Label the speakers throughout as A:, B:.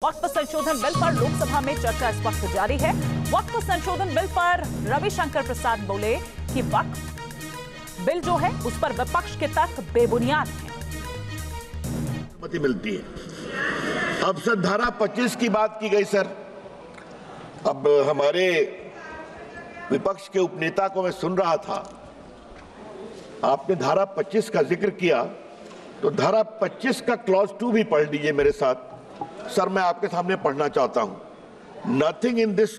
A: वक्फ संशोधन बिल पर लोकसभा में चर्चा इस वक्त जारी है। वक्फ संशोधन बिल पर रविशंकर प्रसाद बोले कि वक्फ बिल जो है उस पर विपक्ष के तर्क बेबुनियाद हैं।
B: अनुमति मिलती है। अब सर धारा 25 की बात की गई सर। अब हमारे विपक्ष के उपनेता को मैं सुन रहा था, आपने धारा 25 का जिक्र किया, तो धारा 25 का क्लॉज 2 भी पढ़ लीजिए मेरे साथ। सर मैं आपके सामने पढ़ना चाहता हूं। Nothing in this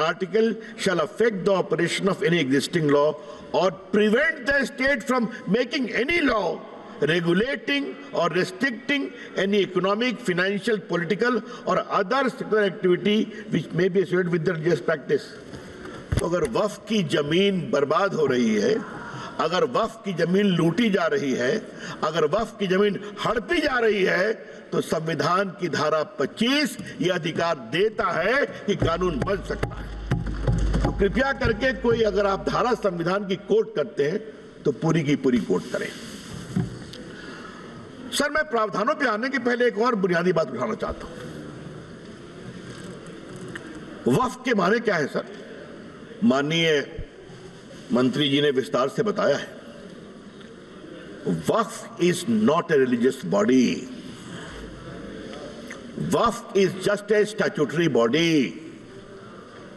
B: article shall affect the operation of any existing law or prevent the state from making any law regulating or restricting any economic, financial, political or other sectoral activity which may be associated with the religious practice। तो अगर वक्फ की जमीन बर्बाद हो रही है, अगर वक्फ की जमीन लूटी जा रही है, अगर वक्फ की जमीन हड़पी जा रही है, तो संविधान की धारा 25 यह अधिकार देता है कि कानून बन सकता है। तो कृपया करके कोई अगर आप धारा संविधान की कोट करते हैं तो पूरी की पूरी कोट करें। सर मैं प्रावधानों पे आने के पहले एक और बुनियादी बात उठाना चाहता हूं। वक्फ के माने क्या है सर? माननीय मंत्री जी ने विस्तार से बताया है। Waqf is not a religious body. Waqf is just a statutory body.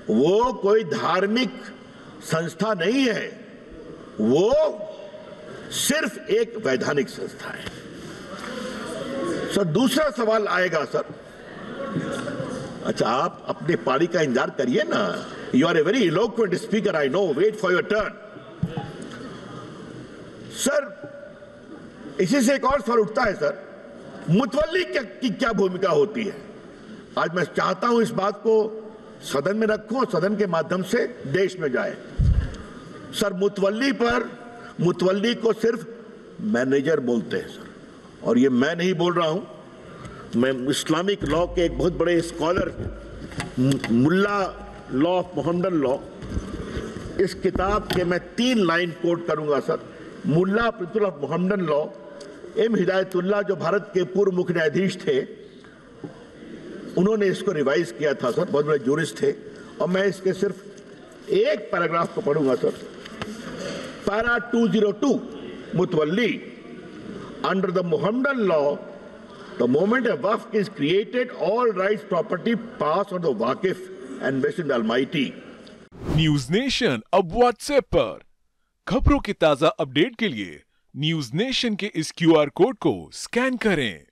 B: वो कोई धार्मिक संस्था नहीं है, वो सिर्फ एक वैधानिक संस्था है। सर दूसरा सवाल आएगा सर। अच्छा आप अपने पारी का इंतजार करिए ना। You are a very eloquent speaker, I know, wait for your turn. Sir इसी से एक और सवाल उठता है सर, मुतवल्ली की क्या भूमिका होती है? आज मैं चाहता हूं इस बात को सदन में रखूं और सदन के माध्यम से देश में जाए। सर मुतवल्ली को सिर्फ मैनेजर बोलते हैं सर, और ये मैं नहीं बोल रहा हूं, मैं इस्लामिक लॉ के एक बहुत बड़े scholar Mulla law of Mohammedan law, इस किताब के मैं 3 लाइन कोट करूंगा sir. Mulla principle of Mohammedan law, M Hidayatullah जो भारत के पूर्व मुख्य न्यायाधीश थे, उन्होंने इसको रिवाइज किया था सर, बहुत बड़े जूरिस्ट थे। और मैं इसके सिर्फ एक पैराग्राफ को पढ़ूंगा sir. Para 202 मुतवल्ली, under the Mohammedan law, the moment a waqf is created, all rights property pass on the waqif and rest in the Almighty।
C: News nation अब व्हाट्सएप पर खबरों के ताजा अपडेट के लिए न्यूज नेशन के इस QR कोड को स्कैन करें।